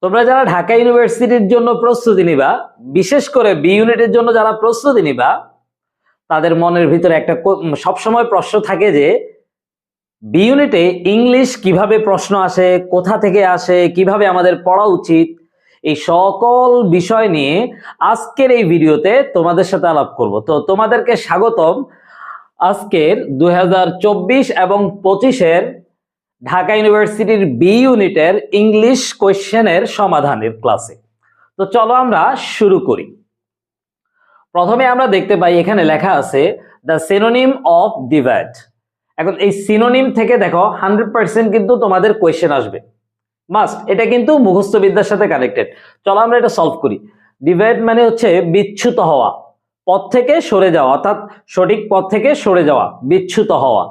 তোমরা যারা ঢাকা ইউনিভার্সিটির জন্য প্রস্তুতি নিবা, বিশেষ করে বি ইউনিটের জন্য যারা প্রস্তুতি নিবা, তাদের মনের ভিতরে একটা সবসময় প্রশ্ন থাকে যে বি ইউনিটে ইংলিশ কিভাবে প্রশ্ন আসে, কোথা থেকে আসে, কিভাবে আমাদের পড়া উচিত, এই সকল বিষয় নিয়ে আজকের এই ভিডিওতে তোমাদের সাথে আলাপ করব। তো তোমাদেরকে স্বাগতম আজকের 2024 এবং 25-এর ঢাকা ইউনিভার্সিটির বি ইউনিটের ইংলিশ কোয়েশ্চেনের সমাধানের ক্লাসে। তো চলো আমরা শুরু করি। প্রথমে আমরা দেখতে পাই এখানে লেখা আছে দ্য সিনোনিম অফ ডিভাইড। এখন এই সিনোনিম থেকে দেখো 100% কিন্তু তোমাদের কোয়েশ্চেন আসবে, মাস্ট। এটা কিন্তু মুখস্থ বিদ্যার সাথে কানেক্টেড। চলো আমরা এটা সলভ করি। ডিভাইড মানে হচ্ছে বিচ্যুত হওয়া, পথ থেকে সরে যাওয়া, অর্থাৎ সঠিক পথ থেকে সরে যাওয়া, বিচ্যুত হওয়া।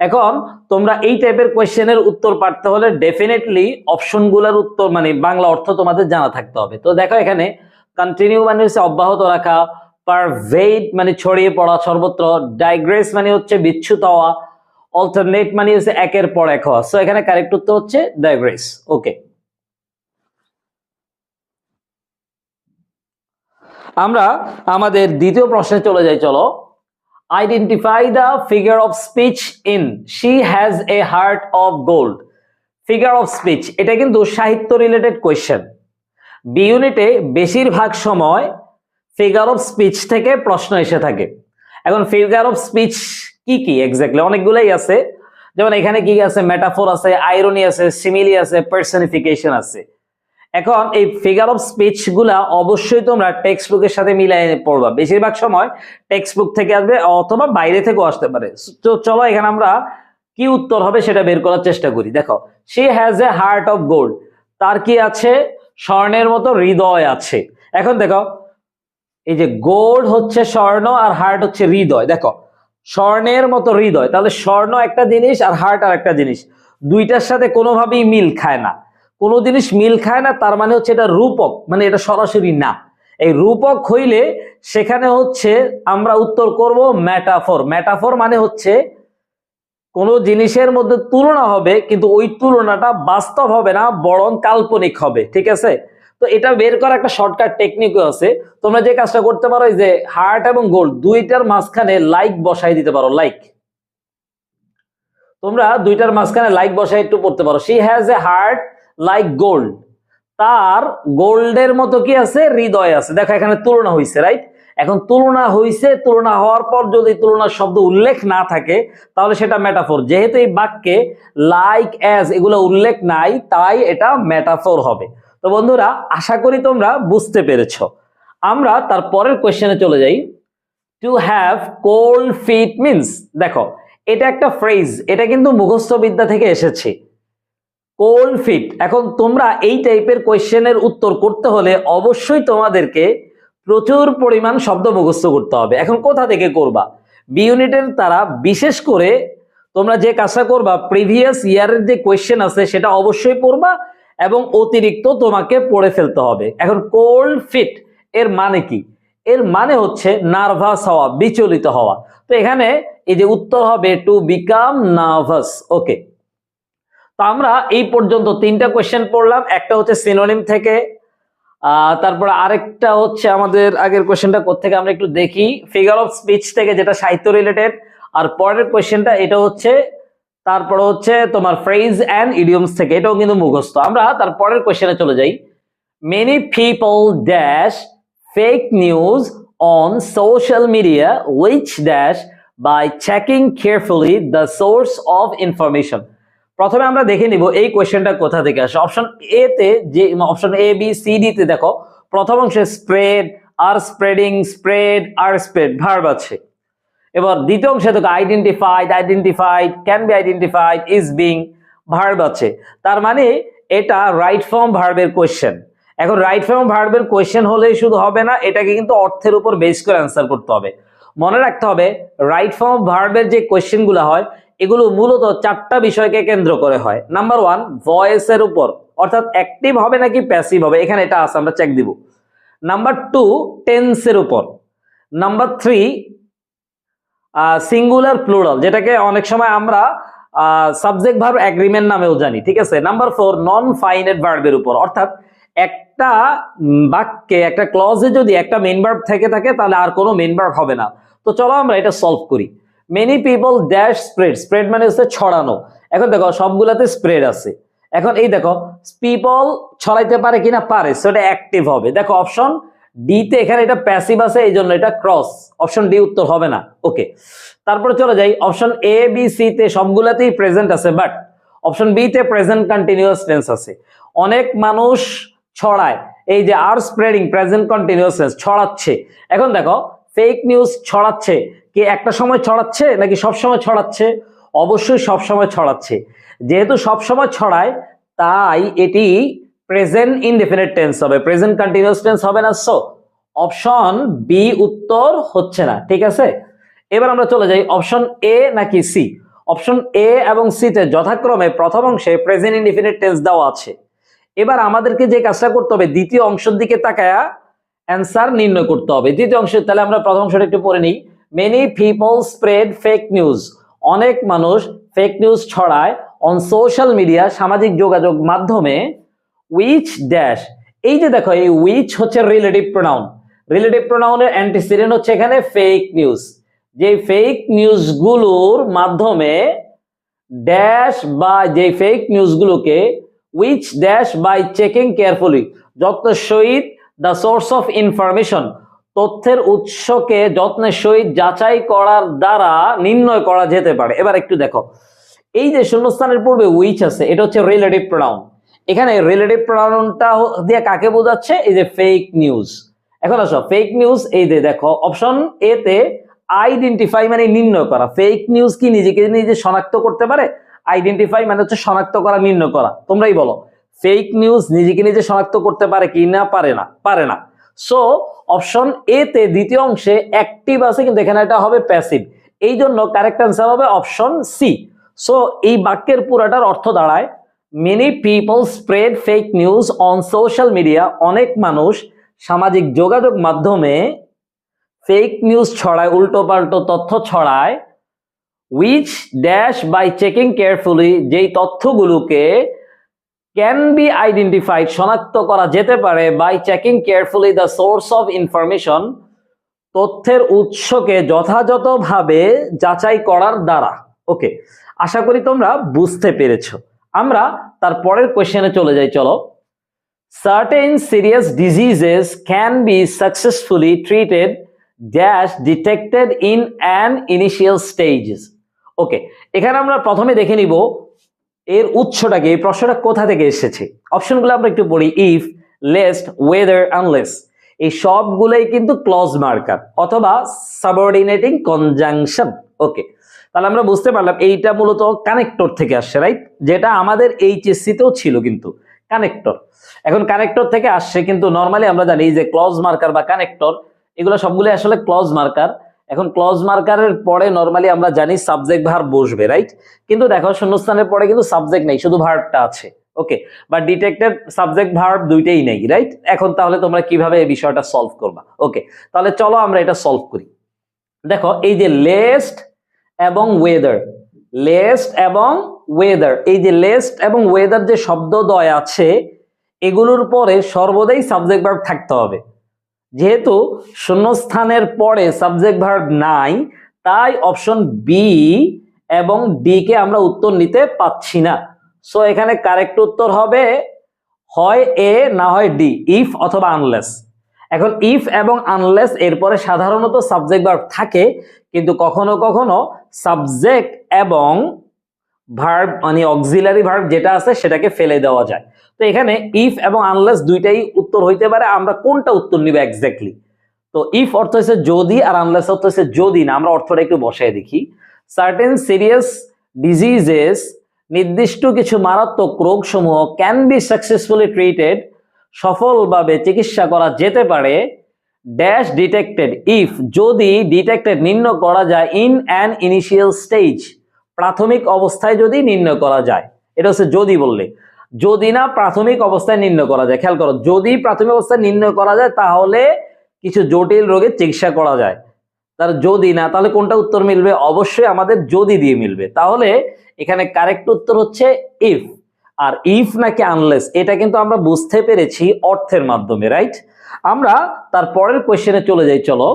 এখন তোমরা এই টাইপের কোয়েশ্চেনের উত্তর পারতে হলে ডেফিনেটলি অপশনগুলোর উত্তর মানে বাংলা অর্থ তোমাদের জানা থাকতে হবে। তো দেখো এখানে কন্টিনিউ মানে হচ্ছে অব্যাহত রাখা, পারভেড মানে ছড়িয়ে পড়া সর্বত্র, ডাইগ্রেস মানে হচ্ছে বিচ্যুত হওয়া, অল্টারনেট মানে হচ্ছে একের পর এক হওয়া। সো এখানে কারেক্ট উত্তর হচ্ছে ডাইগ্রেস। ওকে, আমরা আমাদের দ্বিতীয় প্রশ্নে চলে যাই। চলো, identify the figure of speech in she has a heart of gold. Figure of speech এটা কিন্তু সাহিত্য রিলেটেড কোয়েশ্চেন। বি ইউনিটে বেশিরভাগ সময় ফিগার অফ স্পিচ থেকে প্রশ্ন এসে থাকে। এখন ফিগার অফ স্পিচ কি কি এক্স্যাক্টলি? অনেকগুলাই আছে। যেমন এখানে কি আছে? মেটাফোর আছে, আইরনি আছে, সিমিলি আছে, পার্সনিফিকেশন আছে। এখন এই ফিগার অফ স্পিচ গুলা অবশ্যই তোমরা টেক্সট বুকের সাথে মিলাই পড়বা। বেশিরভাগ সময় টেক্সট বুক থেকে আসবে অথবা বাইরে থেকেও আসতে পারে। তো চলো এখানে আমরা কি উত্তর হবে সেটা বের করার চেষ্টা করি। দেখো, she has a heart of gold, তার কি আছে? স্বর্ণের মতো হৃদয় আছে। এখন দেখো, এই যে গোল্ড হচ্ছে স্বর্ণ আর হার্ট হচ্ছে হৃদয়। দেখো, স্বর্ণের মতো হৃদয়, তাহলে স্বর্ণ একটা জিনিস আর হার্ট আর একটা জিনিস, দুইটার সাথে কোনোভাবেই মিল খায় না। কোনো জিনিস মিল খায় না তার মানে হচ্ছে এটা রূপক, মানে এটা সরাসরি না। এই রূপক হইলে সেখানে হচ্ছে আমরা উত্তর করব মেটাফর। মেটাফর মানে হচ্ছে কোন জিনিসের মধ্যে তুলনা হবে কিন্তু ওই তুলনাটা বাস্তব হবে না, বরং কাল্পনিক হবে। ঠিক আছে? তো এটা বের করার একটা শর্টকাট টেকনিকও আছে। তোমরা যে কাজটা করতে পারো, এই যে হার্ট এবং গোল্ড দুইটার মাঝখানে লাইক বসাই দিতে পারো। লাইক, তোমরা দুইটার মাঝখানে লাইক বসাই একটু পড়তে পারো। She has a heart like gold, তার গোল্ডের মতো কি আছে? হৃদয় আছে। দেখো এখানে তুলনা হয়েছে, রাইট? এখন তুলনা হয়েছে, তুলনা হওয়ার পর যদি তুলনার শব্দ উল্লেখ না থাকে তাহলে সেটা মেটাফোর। যেহেতু এই বাক্যে লাইক, অ্যাজ এগুলো উল্লেখ নাই, তাই এটা মেটাফোর হবে। তো বন্ধুরা, আশা করি তোমরা বুঝতে পেরেছ। আমরা তার পরের কোয়েশ্চেনে চলে যাই। To have cold feet means, দেখো এটা একটা ফ্রেজ, এটা কিন্তু মুখস্থ বিদ্যা থেকে এসেছে। Cold feet. এখন তোমরা এই টাইপের কোয়েশ্চেনের উত্তর করতে হলে অবশ্যই তোমাদেরকে প্রচুর পরিমাণ শব্দ মুখস্থ করতে হবে। এখন কোথা থেকে করবা? বি ইউনিটের তারা বিশেষ করে তোমরা যে কাজটা করবা, প্রিভিয়াস ইয়ারের যে কোয়েশ্চেন আছে সেটা অবশ্যই পড়বা এবং অতিরিক্ত তোমাকে পড়ে ফেলতে হবে। এখন কোল্ড ফিট এর মানে কি? এর মানে হচ্ছে নার্ভাস হওয়া, বিচলিত হওয়া। তো এখানে এই যে উত্তর হবে টু বিকাম নার্ভাস। ওকে, তো আমরা এই পর্যন্ত তিনটা কোয়েশ্চেন পড়লাম। একটা হচ্ছে সিনোনিম থেকে, তারপরে আরেকটা হচ্ছে আমাদের আগের কোয়েশ্চেনটা কোত্থেকে আমরা একটু দেখি, ফিগার অফ স্পিচ থেকে যেটা সাহিত্য রিলেটেড। আর পরের কোয়েশ্চেনটা এটা হচ্ছে, তারপরে হচ্ছে তোমার ফ্রেজ অ্যান্ড ইডিয়মস থেকে, এটাও কিন্তু মুখস্থ। আমরা তার পরের কোয়েশ্চেনে চলে যাই। Many people dash fake news on social media which dash by checking carefully the source of information. প্রথমে আমরা দেখে নিব এই কোয়েশ্চেনটা কোথা থেকে আসে। অপশন এ তে, যে option A B C D তে দেখো প্রথম অংশে স্প্রেড, আর স্প্রেডিং, স্প্রেড, আর স্প্রেড ভার্ব আছে। এবার দ্বিতীয় অংশে দেখো identified, identified, can be identified, is being verb আছে। তার মানে এটা রাইট ফর্ম ভার্বের কোয়েশ্চেন। এখন রাইট ফর্ম ভার্বের কোয়েশ্চেন হলেই শুধু হবে না, এটাকে কিন্তু অর্থের উপর বেস করে অ্যান্সার করতে হবে। মনে রাখতে হবে রাইট ফর্ম ভার্বের যে কোয়েশ্চেনগুলো হয় এগুলো মূলত চারটা বিষয়কে কেন্দ্র করে হয়। নাম্বার ওয়ান, ভয়েসের উপর, অর্থাৎ অ্যাক্টিভ হবে নাকি প্যাসিভ হবে, এখানে এটা আছে, আমরা চেক দিব। নাম্বার টু, টেন্সের উপর। নাম্বার থ্রি, সিঙ্গুলার প্লুরাল, যেটাকে অনেক সময় আমরা সাবজেক্ট ভার্ব এগ্রিমেন্ট নামেও জানি। ঠিক আছে? নাম্বার ফোর, নন ফাইনাইট ভার্বের উপর, অর্থাৎ একটা বাক্যে একটা ক্লজে যদি একটা মেইন ভার্ব থেকে থাকে তাহলে আর কোনো মেইন ভার্ব হবে না। তো চলো আমরা এটা সলভ করি। Many people dash spread, spread মানে হচ্ছে ছড়ানো। এখন দেখো সবগুলাতে স্প্রেড আছে। এখন এই দেখো পিপল ছড়াইতে পারে কিনা, পারে, সেটা অ্যাক্টিভ হবে। দেখো অপশন ডি তে এখানে এটা প্যাসিভ আছে, এই জন্য এটা ক্রস, অপশন ডি উত্তর হবে না। ওকে, তারপরে চলে যাই অপশন এ বি সি তে সবগুলাতেই প্রেজেন্ট আছে, বাট অপশন বি তে প্রেজেন্ট কন্টিনিউয়াস টেন্স আছে। অনেক মানুষ ছড়ায়, এই যে আর স্প্রেডিং, প্রেজেন্ট কন্টিনিউয়াস টেন্স, ছড়াচ্ছে। এখন দেখো ফেক নিউজ ছড়াচ্ছে কি একটা সময় ছড়াচ্ছে নাকি সব সময় ছড়াচ্ছে? অবশ্যই সব সময় ছড়াচ্ছে। যেহেতু সব সময় ছড়ায় তাই এটি প্রেজেন্ট ইনডেফিনিট টেন্স হবে, প্রেজেন্ট কন্টিনিউয়াস টেন্স হবে না। সো অপশন বি উত্তর হচ্ছে না, ঠিক আছে। এবার আমরা চলে যাই অপশন এ নাকি সি। অপশন এ এবং সি তে যথাক্রমে প্রথম অংশে প্রেজেন্ট ইনডেফিনিট টেন্স দেওয়া আছে। এবার আমাদেরকে যে কাজটা করতে হবে, দ্বিতীয় অংশের দিকে তাকায়া অ্যান্সার নির্ণয় করতে হবে। দ্বিতীয় অংশে তাহলে আমরা প্রথম অংশটা একটু পড়ে নিই। Many people spread fake news, অনেক মানুষ ফেক নিউজ ছড়ায় অন সোশ্যাল মিডিয়া, সামাজিক যোগাযোগ মাধ্যমে, উইচ ড্যাশ, এই যে দেখো এই উইচ হচ্ছে রিলেটিভ প্রোনাউন, রিলেটিভ প্রোনাউনের অ্যান্টিসিডেন্ট হচ্ছে এখানে ফেক নিউজ। যে ফেক নিউজগুলোর মাধ্যমে ড্যাশ বা যে ফেক নিউজগুলোকে which dash by checking carefully, যত্নের সহিত দ্য সোর্স অফ ইনফরমেশন, তথ্যের উৎসকে যত্নের সহিত যাচাই করার দ্বারা নির্ণয় করা যেতে পারে। এবার একটু দেখো এই যে শূন্যস্থানের পূর্বে উইচ আছে, এটা হচ্ছে রিলেটিভ প্রোনাউন। এখানে রিলেটিভ প্রোনাউনটা দিয়ে কাকে বোঝাচ্ছে? এই যে ফেক নিউজ। এখন আসো ফেক নিউজ, এই যে দেখো অপশন এ তে আইডেন্টিফাই মানে নির্ণয় করা। ফেক নিউজ কি নিজেকে নিজে শনাক্ত করতে পারে? আইডেন্টিফাই মানে হচ্ছে শনাক্ত করা, নির্ণয় করা। তোমরাই বলো ফেক নিউজ নিজেকে নিজে শনাক্ত করতে পারে কি না? পারে না, পারে না। সো অপশন এ তে দ্বিতীয় অংশে অ্যাক্টিভ আছে, কিন্তু এখানে এটা হবে প্যাসিভ, এই জন্য কারেক্ট অ্যান্সার হবে অপশন সি। সো এই বাক্যের পুরাটার অর্থ দাঁড়ায় many people spread fake news on social media, অনেক মানুষ সামাজিক যোগাযোগ মাধ্যমে ফেক নিউজ ছড়ায়, উল্টো পাল্টো তথ্য ছড়ায়, which dash by checking carefully, যেই তথ্যগুলোকে ক্যান বি আইডেন্টিফাইড শনাক্ত করা যেতে পারে, by checking carefully the source of information, তথ্যের উৎসকে যথাযথভাবে যাচাই করার দ্বারা। ওকে, আশা করি তোমরা বুঝতে পেরেছো। আমরা তার পরের কোশ্চেনে চলে যাই, চলো। Certain serious diseases can be successfully treated dash detected in an initial stages. Okay, এখানে আমরা প্রথমে দেখে নিব এর উৎসটাকে, এই প্রশ্নটা কোথা থেকে এসেছে। অপশনগুলো আমরা একটু পড়ি। ইফ, লেস্ট, ওয়েদার, আনলেস, এই সবগুলোই কিন্তু ক্লজ মার্কার অথবা সাবঅর্ডিনেটিং কনজাংশন। ওকে, তাহলে আমরা বুঝতে পারলাম এইটা মূলত কানেক্টর থেকে আসছে, রাইট? যেটা আমাদের এইচএসসি তেও ছিল কিন্তু কানেক্টর। এখন কানেক্টর থেকে আসছে, কিন্তু নর্মালি আমরা জানি যে ক্লজ মার্কার বা কানেক্টর এগুলো সবগুলো আসলে ক্লজ মার্কার। এখন ক্লজ মার্কারের পরে নর্মালি আমরা জানি সাবজেক্ট ভার্ব বসবে, রাইট? কিন্তু দেখো শূন্যস্থানের পরে কিন্তু সাবজেক্ট নেই, শুধু ভার্বটা আছে। ওকে, বা ডিটেক্টেড সাবজেক্ট ভার্ব দুইটাই নেই, রাইট? এখন তাহলে তোমরা কিভাবে এই বিষয়টা সলভ করবা? ওকে, তাহলে চলো আমরা এটা সলভ করি। দেখো এই যে লেস্ট এবং ওয়েদার, লেস্ট এবং ওয়েদার, এই যে লেস্ট এবং ওয়েদার যে শব্দদ্বয় আছে এগুলোর পরে সর্বদাই সাবজেক্ট ভার্ব থাকতে হবে। যেহেতু শূন্যস্থানের পরে সাবজেক্ট ভার্ব নাই, তাই অপশন বি এবং ডি কে আমরা উত্তর নিতে পাচ্ছি না। সো এখানে কারেক্ট উত্তর হবে হয় এ না হয় ডি, ইফ অথবা আনলেস। এখন ইফ এবং আনলেস এরপরে সাধারণত সাবজেক্ট ভার্ব থাকে, কিন্তু কখনো কখনো সাবজেক্ট এবং ভার্ব মানে অক্সিলারি ভার্ব যেটা আছে সেটাকে ফেলে দেওয়া যায়। তো এখানে ইফ এবং আনলেস দুইটাই উত্তর হইতে পারে, আমরা কোনটা উত্তর নিব এক্স্যাক্টলি? তো ইফ অর্থ হচ্ছে যদি, আর আনলেস অর্থ হচ্ছে যদি না। আমরা অর্থটা একটু বসায় দেখি। সার্টেন সিরিয়াস ডিজিজেস, নির্দিষ্ট কিছু মারাত্মক রোগ সমূহ, ক্যান বি সাকসেসফুলি ট্রিটেড, সফলভাবে চিকিৎসা করা যেতে পারে, ড্যাশ ডিটেক্টেড ইফ, যদি ডিটেক্টেড নির্ণয় করা যায়, ইন অ্যান ইনিশিয়াল স্টেজ, প্রাথমিক অবস্থায় যদি নির্ণয় করা যায়। এটা হচ্ছে যদি বললে, যদি না প্রাথমিক অবস্থায় নির্ণয় করা যায়। খেয়াল করো, যদি প্রাথমিক অবস্থায় নির্ণয় করা যায় তাহলে কিছু জটিল রোগের চিকিৎসা করা যায়। তার যদি না, তাহলে কোনটা উত্তর মিলবে? অবশ্যই আমাদের যদি দিয়ে মিলবে। তাহলে এখানে কারেক্ট উত্তর হচ্ছে ইফ। আর ইফ নাকি আনলেস এটা কিন্তু আমরা বুঝতে পেরেছি অর্থের মাধ্যমে, রাইট? আমরা তার পরের কোয়েশ্চেনে চলে যাই, চলো।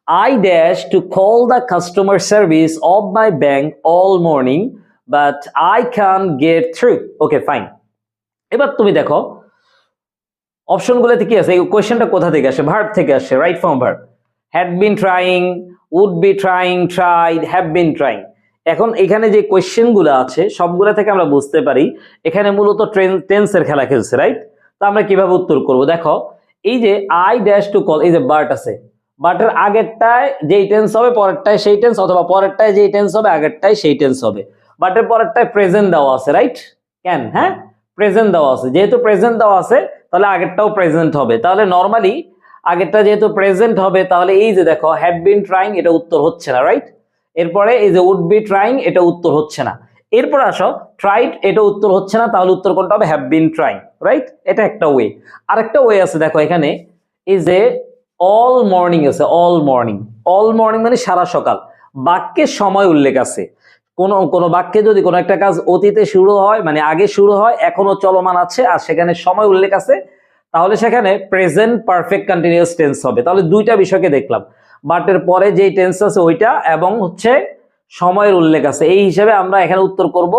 I dash to call the customer service of my bank all morning, but I can't get through. Okay, fine. এবার তুমি দেখো অপশনগুলোতে কি আছে, এই কোয়েশ্চেনটা কোথা থেকে আসে? ভার্ব থেকে আসে, right form verb. Had been trying, would be trying, tried, have been trying. এখন এখানে যে কোয়েশ্চেনগুলো আছে সবগুলো থেকে আমরা বুঝতে পারি এখানে মূলত টেন্সের খেলা খেলছে, রাইট? তো আমরা কিভাবে উত্তর করব? দেখো এই যে আই ড্যাশ টু কল, এই যে বার্ট আছে, বাটের আগেরটায় যেই টেন্স হবে পরেরটায় সেই টেন্স, অথবা পরেরটায় যেই টেন্স হবে আগেরটায় সেই টেন্স হবে। বাটের পরেরটায় প্রেজেন্ট দেওয়া আছে, রাইট? কেন? হ্যাঁ, প্রেজেন্ট দেওয়া আছে, যেহেতু প্রেজেন্ট দেওয়া আছে তাহলে আগেরটাও প্রেজেন্ট হবে। তাহলে নরমালি আগেরটা যেহেতু প্রেজেন্ট হবে তাহলে এই যে দেখো হ্যাড বিন ট্রাইং এটা উত্তর হচ্ছে না, রাইট? এরপরে এই যে উড বি ট্রাইং এটা উত্তর হচ্ছে না। এরপর আসো ট্রাইড, এটা উত্তর হচ্ছে না, তাহলে উত্তর কোনটা হবে? Have been trying, right? এটা একটা ওয়ে। আরেকটা ওয়ে আছে, দেখো এখানে এই যে অল মর্নিং আছে, অল মর্নিং। অল মর্নিং মানে সারা সকাল, বাক্যের সময় উল্লেখ আছে। কোন বাক্যে যদি কোনো একটা কাজ অতীতে শুরু হয়, মানে আগে শুরু হয়, এখনো চলমান আছে, আর সেখানে সময় উল্লেখ আছে, তাহলে সেখানে প্রেজেন্ট পারফেক্ট কন্টিনিউয়াস টেন্স হবে। তাহলে দুইটা বিষয়কে দেখলাম, বাটের পরে যেই টেন্স আছে ওইটা এবং হচ্ছে সময়ের উল্লেখ আছে, এই হিসাবে আমরা এখানে উত্তর করব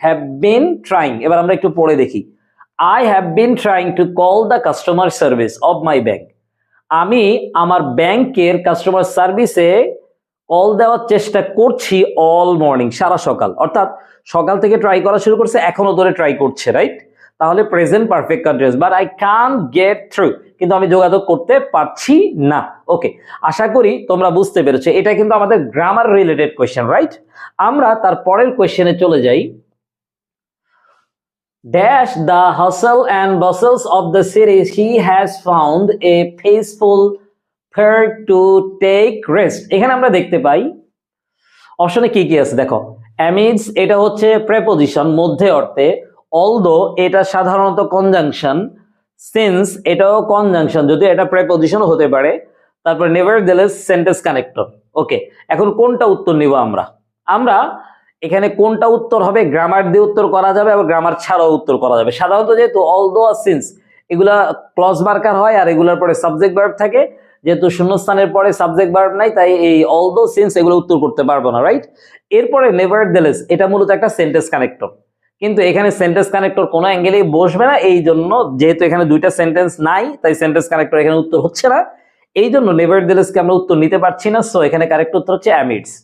হ্যাভ বিন ট্রাইং। এবার আমরা একটু পড়ে দেখি। I have been trying to call the customer service of my bank. আমি আমার ব্যাংকের কাস্টমার সার্ভিসে কল দেওয়ার চেষ্টা করছি অল মর্নিং, সারা সকাল, অর্থাৎ সকাল থেকে ট্রাই করা শুরু করছে, এখনো ধরে ট্রাই করছে, রাইট? তাহলে present perfect continuous, but I can't gate through, কিন্তু আমি যোগাযোগ করতে পারছি না। ওকে, আশা করি তোমরা বুঝতে পেরেছো। এটা কিন্তু আমাদের গ্রামার রিলেটেড কোয়েশ্চেন, রাইট? আমরা তার পরের কোয়েশ্চেনে চলে যাই। Dash the hustle and bustles of the city, he has found a peaceful park to take rest. এখানে আমরা দেখতে পাই অপশনে কি কি আছে, দেখো amidst এটা হচ্ছে প্রেপোজিশন মধ্যে অর্থে, although এটা সাধারণত কনজাংশন, since এটাও কনজাংশন যদিও এটা প্রেপোজিশনও হতে পারে, তারপর nevertheless সেন্টেন্স কানেক্টর। ওকে, এখন কোনটা উত্তর নিব আমরা? আমরা এখানে কোনটা উত্তর হবে? গ্রামার দিয়ে উত্তর করা যাবে এবং গ্রামার ছাড়াও উত্তর করা যাবে। সাধারণত যেহেতু although আর since এগুলা ক্লজ মার্কার হয় আর এগুলোর পরে সাবজেক্ট ভার্ব থাকে, যেহেতু শূন্যস্থানের পরে সাবজেক্ট ভার্ব নাই, তাই এই although since এগুলো উত্তর করতে পারবো না, রাইট? এরপরে nevertheless এটা মূলত একটা সেন্টেন্স কানেক্টর, কিন্তু এখানে সেন্টেন্স কানেক্টর কোনো অ্যাঙ্গেলেই বসবে না, এই জন্য যেহেতু এখানে দুইটা সেন্টেন্স নাই তাই সেন্টেন্স কানেক্টর এখানে উত্তর হচ্ছে না, এই জন্য nevertheless কে আমরা উত্তর নিতে পারছি না। সো এখানে কারেক্ট উত্তর হচ্ছে amidst।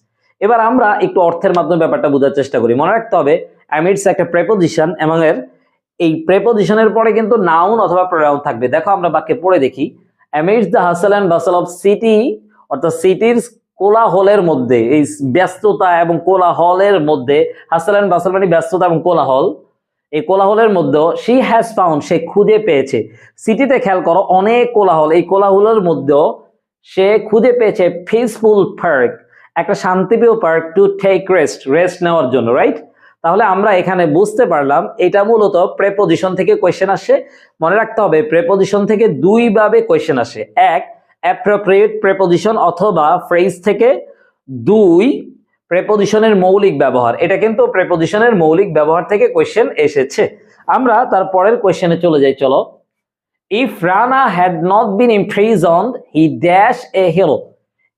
এবার আমরা একটু অর্থের মাধ্যমে ব্যাপারটা বোঝার চেষ্টা করি। মনে রাখতে হবে amidst একটা প্রেপোজিশন এবং এই প্রেপোজিশনের পরে কিন্তু নাউন অথবা প্রোনাউন থাকবে। দেখো আমরা বাক্যে পড়ে দেখি, amidst the hustle and bustle of city, অর্থাৎ সিটির কোলাহলের মধ্যে, এই ব্যস্ততা এবং কোলাহলের মধ্যে, হাসল এন্ড বাসল মানে ব্যস্ততা এবং কোলাহল, এই কোলাহলের মধ্যে she has found সে খুঁজে পেয়েছে। সিটিতে খেয়াল করো অনেক কোলাহল, এই কোলাহলের মধ্যে সে খুঁজে পেয়েছে পিসফুল পার্ক, একটা শান্তিপ্রিয় পার্ক, টু টেক রেস্ট নেওয়ার জন্য, রাইট? তাহলে আমরা এখানে বুঝতে পারলাম এটা মূলত প্রেপোজিশন থেকে কোয়েশ্চেন আসে। মনে রাখতে হবে প্রেপোজিশন থেকে দুই ভাবে কোয়েশ্চেন আসে, এক অ্যাপ্রোপ্রিয়েট প্রেপোজিশন অথবা ফ্রেজ থেকে, দুই প্রেপোজিশনের মৌলিক ব্যবহার। এটা কিন্তু প্রেপোজিশনের মৌলিক ব্যবহার থেকে কোয়েশ্চেন এসেছে। আমরা তার পরের কোয়েশ্চেনে চলে যাই, চলো। If Rana had not been imprisoned he dash a hill.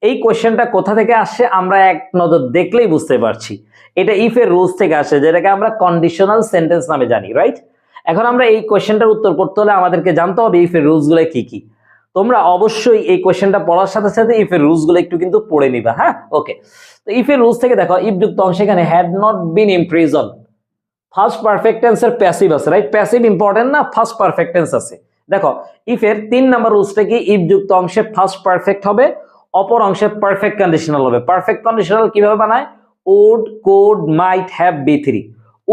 এই কোয়েশ্চেনটা কোথা থেকে আসছে আমরা এক নজর দেখলেই বুঝতে পারছি, এটা ইফ এর রুলস থেকে আসে, যেটাকে আমরা কন্ডিশনাল সেন্টেন্স নামে জানি, রাইট? এখন আমরা এই কোয়েশ্চেনটার উত্তর করতে হলে আমাদেরকে জানতে হবে ইফ এর রুলস গুলো কি কি। তোমরা অবশ্যই এই কোয়েশ্চেনটা পড়ার সাথে সাথে ইফ এর রুলস গুলো একটু কিন্তু পড়ে নিবা, হ্যাঁ? ওকে, তো ইফ এর রুলস থেকে দেখো ইফ যুক্ত অংশ এখানে had not bin imprison, first perfect টেন্সের প্যাসিভ আছে, রাইট? প্যাসিভ ইম্পর্টেন্ট না, ফার্স্ট পারফেক্ট টেন্স আছে। দেখো ইফ এর 3 নাম্বার রুলসটা কি, ইফ যুক্ত অংশে ফার্স্ট পারফেক্ট হবে, অপর অংশে পারফেক্ট কন্ডিশনাল হবে। পারফেক্ট কন্ডিশনাল কিভাবে বানায়? Would, could, might, have, be three.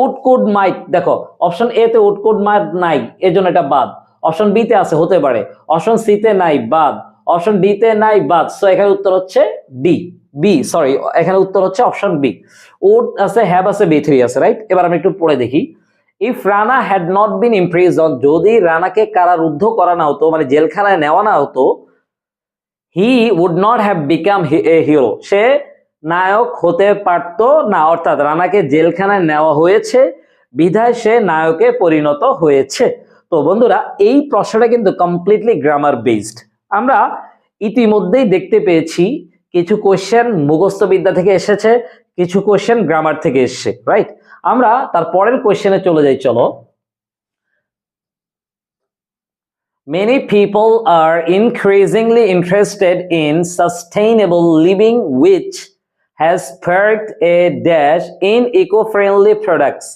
Would, could, might, দেখো অপশন এ তে উড, কুড, মাইট নাই, এজন্য এটা বাদ। অপশন বি তে আছে, হতে পারে। অপশন সি তে নাই, বাদ। অপশন ডি তে নাই, বাদ। সো এখানে উত্তর হচ্ছে এখানে উত্তর হচ্ছে অপশন বি। উড আছে, হ্যাভ আছে, বি থ্রি আছে, রাইট? এবার আমি একটু পড়ে দেখি। If Rana had not been ইমপ্রিজনড, যদি রানাকে কারারুদ্ধ করা না হতো, মানে জেলখানায় নেওয়া না হতো, he would not have become a hero, সে নায়ক হতে পারতো না। অর্থাৎ রানাকে জেলখানায় নেওয়া হয়েছে বিধায় সে নায়কে পরিণত হয়েছে। তো বন্ধুরা এই প্রশ্নটা কিন্তু কমপ্লিটলি গ্রামার বেসড। আমরা ইতিমধ্যেই দেখতে পেয়েছি কিছু কোশ্চেন মুখস্থ বিদ্যা থেকে এসেছে, কিছু কোশ্চেন গ্রামার থেকে এসেছে, রাইট? আমরা তার পরের কোশ্চেনে চলে যাই, চলো। Many people are increasingly interested in sustainable living, which has sparked a dash in eco-friendly products.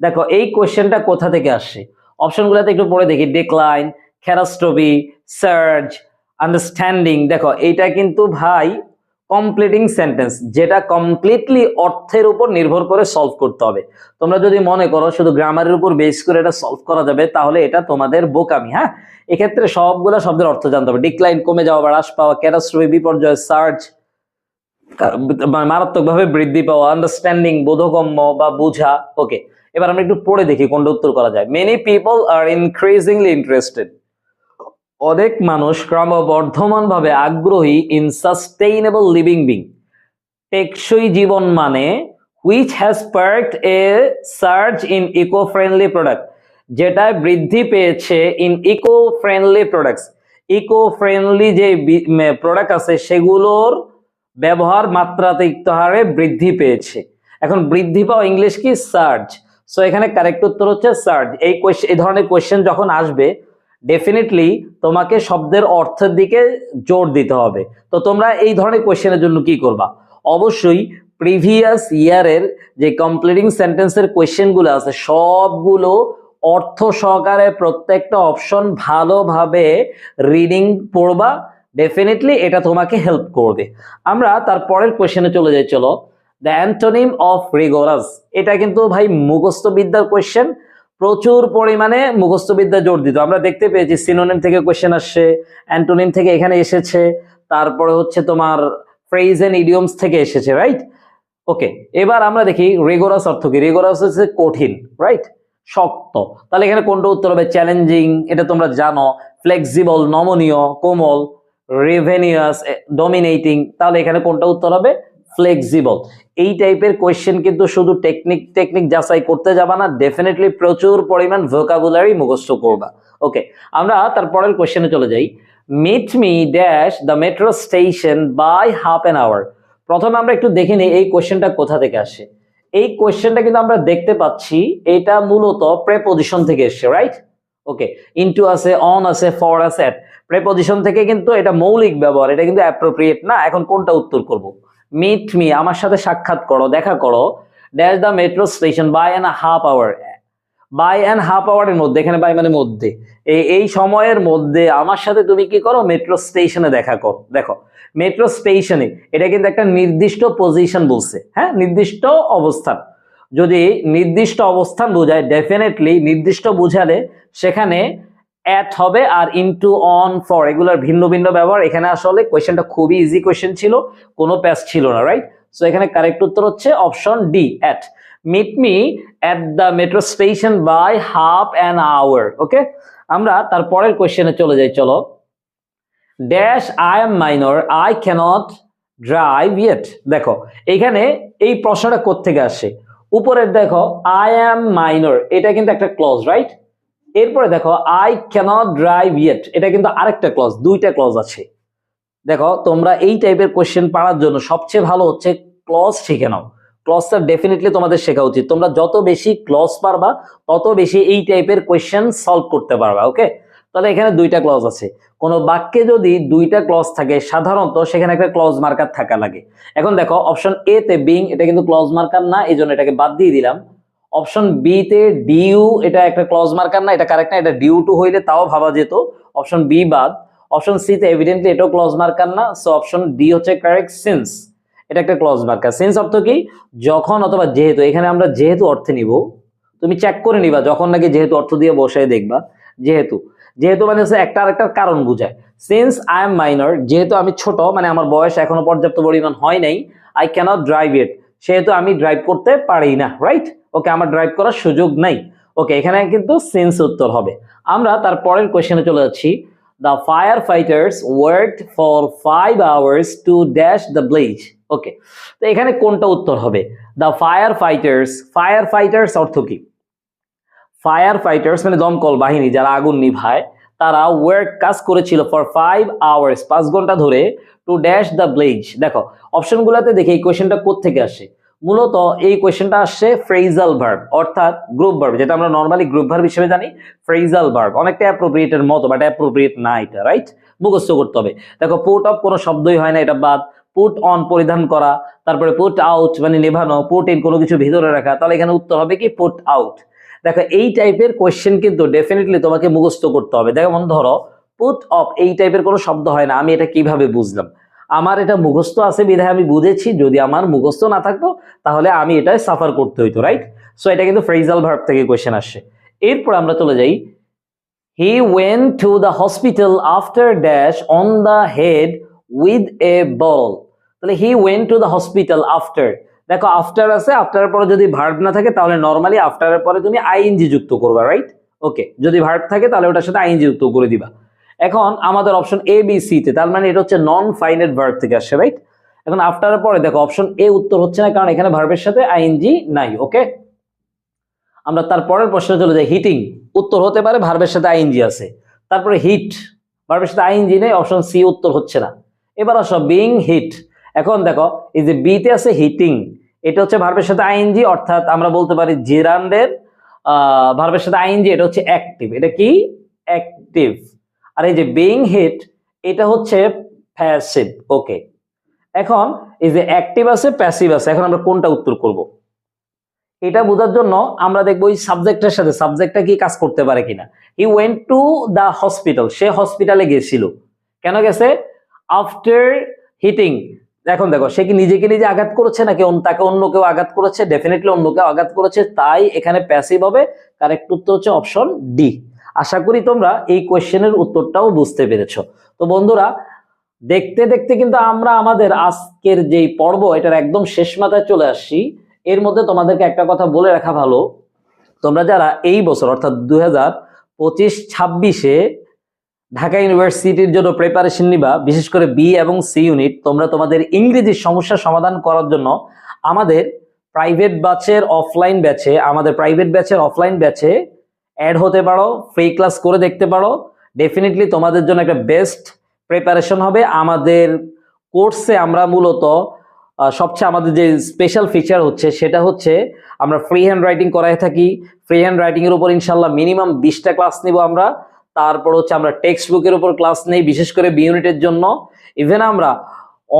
দেখো এই কোশ্চেনটা কোথা থেকে আসে, অপশনগুলোতে একটু পড়ে দেখি। Decline, catastrophe, surge, understanding. দেখো এইটা কিন্তু ভাই কমপ্লিটিং সেন্টেন্স, যেটা কমপ্লিটলি অর্থের উপর নির্ভর করে সলভ করতে হবে। তোমরা যদি মনে করো শুধু গ্রামারের উপর বেস করে এটা সলভ করা যাবে, তাহলে এটা তোমাদের বোকামি। হ্যাঁ, এক্ষেত্রে সবগুলো শব্দের অর্থ জানতে হবে। ডিক্লাইন কমে যাওয়া বা হ্রাস পাওয়া, ক্যাটাস্ট্রফি বিপর্যয়, সার্জ মারাত্মকভাবে বৃদ্ধি পাওয়া, আন্ডারস্ট্যান্ডিং বোধগম্য বা বোঝা। ওকে, এবার আমরা একটু পড়ে দেখি কোনটা উত্তর করা যায়। Many people are increasingly interested, অনেক মানুষ ক্রমবর্ধমানভাবে আগ্রহী, ইন সাস্টেইনেবল লিভিং বিং, টেকসই জীবন মানে, which has sparked a search in eco friendly product, যেটায় বৃদ্ধি পেয়েছে in eco friendly products. Eco friendly যে প্রোডাক্ট আছে সেগুলোর ব্যবহার মাত্রাতিরিক্ত হারে বৃদ্ধি পেয়েছে। এখন বৃদ্ধি পাওয়া ইংলিশ কি? সার্জ। সো এখানে কারেক্ট উত্তর হচ্ছে সার্জ। এই ধরনের কোয়েশ্চেন যখন আসবে, ডেফিনেটলি তোমাকে শব্দের অর্থের দিকে জোর দিতে হবে। তো তোমরা এই ধরনের কোয়েশ্চেনের জন্য কি করবা? অবশ্যই প্রিভিয়াস ইয়ারের যে কমপ্লিটিং সেন্টেন্সের কোয়েশ্চেনগুলো আছে সবগুলো অর্থ সহকারে প্রত্যেকটা অপশন ভালোভাবে রিডিং পড়বা। ডেফিনেটলি এটা তোমাকে হেল্প করবে। আমরা তার পরের কোয়েশ্চেনে চলে যাই, চলো। দ্য অ্যান্টোনিম অফ রিগোরাস, এটা কিন্তু ভাই মুখস্থ বিদ্যার কোয়েশ্চেন, প্রচুর পরিমাণে মুখস্থ বিদ্যা জোর দিত। আমরা দেখতে পেয়েছি সিনোনিম থেকে কোয়েশ্চেন আসছে, অ্যান্টোনিম থেকে এখানে এসেছে, তারপরে হচ্ছে তোমার ফ্রেজ এন্ড ইডিয়মস থেকে এসেছে, রাইট? ওকে, এবার আমরা দেখি রিগোরাস অর্থ কি। রিগোরাস হচ্ছে কঠিন, রাইট? শক্ত। তাহলে এখানে কোনটা উত্তর হবে? চ্যালেঞ্জিং, এটা তোমরা জানো। ফ্লেক্সিবল, নমনীয়, কোমল। রেভেনিয়াস, ডমিনেটিং। তাহলে এখানে কোনটা উত্তর হবে? ফ্লেক্সিবল। এই টাইপের কোয়েশ্চেন কিন্তু শুধু টেকনিক যাচাই করতে যাবা না, ডেফিনেটলি প্রচুর পরিমাণ ভোকাবুলারি মুখস্থ করবা। ওকে, আমরা তারপরের কোয়েশ্চেনে চলে যাই। Meet me dash the metro station by half an hour. প্রথমে আমরা একটু দেখে নিই এই কোয়েশ্চেনটা কোথা থেকে আসে। এই কোয়েশ্চেনটা কিন্তু আমরা দেখতে পাচ্ছি এটা মূলত প্রেপোজিশন থেকে এসছে, রাইট? ওকে, ইনটু আছে, অন আছে, ফর আছে, এট। প্রেপোজিশন থেকে কিন্তু এটা মৌলিক ব্যবহার, এটা কিন্তু অ্যাপ্রোপ্রিয়েট না। এখন কোনটা উত্তর করব? মিট মি, আমার সাথে সাক্ষাৎ করো, দেখা করো, dash the metro station by an half hour. By and half আওয়ারের মধ্যে, এখানে বাই মানে মধ্যে, এই সময়ের মধ্যে আমার সাথে তুমি কি করো? মেট্রো স্টেশনে দেখা করো। দেখো মেট্রো স্টেশনে, এটা কিন্তু একটা নির্দিষ্ট পজিশন বলছে, হ্যাঁ, নির্দিষ্ট অবস্থান। যদি নির্দিষ্ট অবস্থান বোঝায়, ডেফিনেটলি নির্দিষ্ট বোঝালে সেখানে অ্যাট হবে, আর ইনটু, অন, ফর এগুলোর ভিন্ন ভিন্ন ব্যবহার। এখানে আসলে কোয়েশ্চেনটা খুবই ইজি কোয়েশ্চেন ছিল, কোনো প্যাচ ছিল না, রাইট? সো এখানে কারেক্ট উত্তর হচ্ছে option D, at. Meet me at the metro station by half an hour. Okay, আমরা তারপরের কোশ্চেনে চলে যাই, চলো। Dash I am minor, I cannot drive yet. দেখো এইখানে এই প্রশ্নটা কোত্থেকে আসে? উপরের দেখো আই এম মাইনর, এটা কিন্তু একটা ক্লজ, রাইট? এরপরে দেখো আই ক্যানট ড্রাইভ ইয়েট, এটা কিন্তু আরেকটা ক্লজ, দুইটা ক্লজ আছে। দেখো তোমরা এই টাইপের কোশ্চেন পাওয়ার জন্য সবচেয়ে ভালো হচ্ছে ক্লজ শিখে নাও। ক্লজটা ডেফিনেটলি তোমাদের শেখা উচিত। তোমরা যত বেশি ক্লজ পারবা তত বেশি এই টাইপের কোয়েশ্চেন সলভ করতে পারবা। ওকে, তাহলে এখানে দুইটা ক্লজ আছে। কোনো বাক্যে যদি দুইটা ক্লজ থাকে সাধারণত সেখানে একটা ক্লজ মার্কার থাকা লাগে। এখন দেখো অপশন এ তে বিং, এটা কিন্তু ক্লজ মার্কার না, এই জন্য এটাকে বাদ দিয়ে দিলাম। অপশন বি তে ডিউ, এটা একটা ক্লজ মার্কার না, এটা কারেক্ট না, এটা ডিউ টু হইলে তাও ভাবা যেত। অপশন বি বাদ। অপশন সি তে এভিডেন্টলি এটাও ক্লজ মার্কার না, সো অপশন ডি হচ্ছে কারেক্ট। সিন্স, এটা একটা ক্লজ মার্কার। সিন্স অর্থ কি? যখন অথবা যেহেতু। এখানে আমরা যেহেতু অর্থে নিব, তুমি চেক করে নিবা যখন নাকি যেহেতু অর্থ দিয়ে বসায় দেখবা। যেহেতু, যেহেতু মানে হচ্ছে একটা আরেকটার কারণ বোঝায়। সিন্স আই এম মাইনর, যেহেতু আমি ছোট, মানে আমার বয়স এখনো পর্যাপ্ত পরিমাণ হয় নাই। আই ক্যানট ড্রাইভ ইট, সেহেতু আমি ড্রাইভ করতে পারি না, রাইট? ওকে, আমার ড্রাইভ করার সুযোগ নাই। ওকে, এখানে কিন্তু সিন্স উত্তর হবে। আমরা তার পরের কোশ্চেনে চলে যাচ্ছি। The firefighters worked for 5 hours to dash the blaze. ওকে, তো এখানে কোনটা উত্তর হবে? The firefighters, firefighters অর্থ কি? ফায়ার ফাইটার্স মানে দমকল বাহিনী যারা আগুন নিভায় তারা ওয়ার্ক কাজ করেছিল ফর 5 আওয়ার্স 5 ঘন্টা ধরে টু ড্যাশ দ্য ব্লেজ। দেখো অপশনগুলোতে দেখি এই কোয়েশ্চেনটা কোত্থেকে আসে। মূলত এই কোয়েশ্চেনটা আসছে ফ্রেজাল ভার্ব অর্থাৎ গ্রুপ ভার্ব, যেটা আমরা নর্মালি গ্রুপ ভার্ব হিসেবে জানি। ফ্রেজাল ভার্ব অনেকটা অ্যাপ্রোপ্রিয়েটের মতো, বাট অ্যাপ্রোপ্রিয়েট না এটা, রাইট? মুখস্থ করতে হবে। দেখো পুট অফ কোনো শব্দই হয় না, এটা বাদ। পুট অন পরিধান করা, তারপরে পুট আউট মানে নেভানো, পুট ইন কোনো কিছু ভিতরে রাখা, তাহলে এখানে উত্তর হবে কি পুট আউট। দেখো এই টাইপের কোয়েশ্চেন কিন্তু ডেফিনেটলি তোমাকে মুখস্থ করতে হবে। যেমন ধরো পুট অফ এই টাইপের কোনো শব্দ হয় না, আমি এটা কিভাবে বুঝলাম? আমার এটা মুখস্থ আছে বিধায় আমি বুঝেছি, যদি আমার মুখস্থ না থাকতো তাহলে আমি এটা সাফার করতে হইতো, রাইট? সো এটা কিন্তু ফ্রেজাল ভার্ব থেকে কোয়েশ্চেন আসছে। এরপর আমরা চলে যাই, he went to the hospital after dash on the head with a ball. তাহলে he went to the hospital after, দেখো আফটার আছে, আফটারের পরে যদি ভার্ব না থাকে তাহলে নরমালি আফটারের পরে তুমি আইএনজি যুক্ত করবা, রাইট? ওকে, যদি ভার্ব থাকে তাহলে ওটার সাথে আইএনজি যুক্ত করে দিবা। এখন আমাদের অপশন এ বি সি তে, তার মানে এটা হচ্ছে নন ফাইনাইট ভার্ব থেকে আসে, রাইট? এখন আফটারের পরে দেখো অপশন এ উত্তর হচ্ছে না, কারণ এখানে ভার্বের সাথে আইএনজি নাই। ওকে, আমরা তারপরের প্রশ্নে চলে যাই। হিটিং উত্তর হতে পারে, ভার্বের সাথে আইএনজি আছে। তারপরে হিট ভার্বের সাথে আইএনজি নেই, অপশন সি উত্তর হচ্ছে না। এবার আসো বিং হিট। এখন দেখো এই যে বি তে আছে হিটিং, এটা হচ্ছে ভার্বের সাথে আইএনজি, অর্থাৎ আমরা বলতে পারি জেরান্ডের ভার্বের সাথে আইএনজি, এটা হচ্ছে অ্যাক্টিভ, এটা কি অ্যাক্টিভ। আর এই যে বিং হিট এটা হচ্ছে প্যাসিভ। ওকে, এখন এই যে অ্যাক্টিভ আছে প্যাসিভ আছে, এখন আমরা কোনটা উত্তর করব এটা বোঝার জন্য আমরা দেখবো এই সাবজেক্টের সাথে সাবজেক্টটা কি কাজ করতে পারে কিনা। He went to the hospital, সে হসপিটালে গেছিল, কেন গেছে? After hitting. এখন দেখো সে কি নিজেকে নিজে আঘাত করেছে নাকি তাকে অন্য কেউ আঘাত করেছে? ডেফিনেটলি অন্য কেউ আঘাত করেছে, তাই এখানে প্যাসিভ হবে। কারেক্ট উত্তর হচ্ছে অপশন ডি। আশা করি তোমরা এই কোয়েশ্চেনের উত্তরটাও বুঝতে পেরেছো। তো বন্ধুরা, দেখতে দেখতে কিন্তু আমরা আমাদের আজকের যেই পর্ব এটার একদম শেষ মাথায় চলে আসছি। এর মধ্যে তোমাদেরকে একটা কথা বলে রাখা ভালো, তোমরা যারা এই বছর অর্থাৎ 2025-26-এ ঢাকা ইউনিভার্সিটির জন্য প্রিপারেশন নিবা, বিশেষ করে বি এবং সি ইউনিট, তোমরা তোমাদের ইংরেজি সমস্যা সমাধান করার জন্য আমাদের প্রাইভেট ব্যাচের অফলাইন ব্যাচে অ্যাড হতে পারো, ফ্রি ক্লাস করে দেখতে পারো। ডেফিনেটলি তোমাদের জন্য একটা বেস্ট প্রিপারেশন হবে। আমাদের কোর্সে আমরা মূলত সবচেয়ে আমাদের যে স্পেশাল ফিচার হচ্ছে সেটা হচ্ছে আমরা ফ্রি হ্যান্ড রাইটিং করাই থাকি। ফ্রি হ্যান্ড রাইটিং এর উপর ইনশাল্লাহ মিনিমাম 20টা ক্লাস নিব আমরা। তারপর হচ্ছে আমরা টেক্সট বুকের উপর ক্লাস নেই, বিশেষ করে বি ইউনিটের জন্য। ইভেন আমরা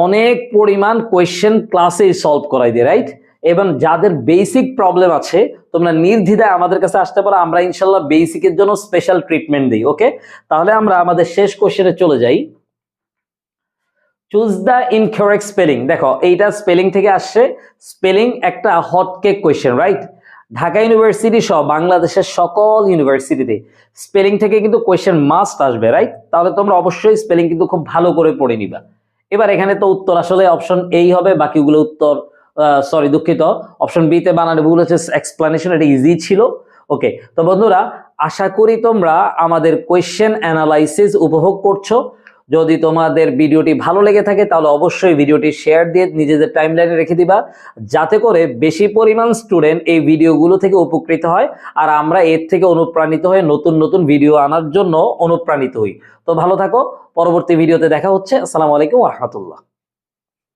অনেক পরিমাণ কোয়েশ্চেন ক্লাসেই সলভ করাই দিই, রাইট? এবং যাদের বেসিক প্রবলেম আছে তোমরা নির্দ্বিধায় আমাদের কাছে আসতে পারো, আমরা ইনশাল্লাহ বেসিকের জন্য স্পেশাল ট্রিটমেন্ট দিই। ওকে, তাহলে আমরা আমাদের শেষ কোশ্চেনে চলে যাই। Choose the incorrect spelling. দেখো এইটা স্পেলিং থেকে আসছে, স্পেলিং একটা hotcake question, right? Dhaka university সহ বাংলাদেশের সকল ইউনিভার্সিটিতে স্পেলিং থেকে কিন্তু কোয়েশ্চেন মাস্ট আসবে, রাইট? তাহলে তোমরা অবশ্যই স্পেলিং কিন্তু খুব ভালো করে পড়ে নিবা। এবার এখানে তো উত্তর আসলে অপশন এই হবে, বাকিগুলো উত্তর সরি দুঃখিত, অপশন বি তে বানানো ভুল হচ্ছে, এক্সপ্লেনেশন, এটা ইজি ছিল। ওকে, তো বন্ধুরা আশা করি তোমরা আমাদের কোয়েশ্চেন অ্যানালাইসিস উপভোগ করছো। যদি তোমাদের ভিডিওটি ভালো লেগে থাকে তাহলে অবশ্যই ভিডিওটি শেয়ার দিয়ে নিজেদের টাইমলাইনে রেখে দিবা, যাতে করে বেশি পরিমাণ স্টুডেন্ট এই ভিডিওগুলো থেকে উপকৃত হয় আর আমরা এর থেকে অনুপ্রাণিত হয়ে নতুন নতুন ভিডিও আনার জন্য অনুপ্রাণিত হই। তো ভালো থাকো, পরবর্তী ভিডিওতে দেখা হচ্ছে। আসসালামু আলাইকুম ওয়া রাহমাতুল্লাহ।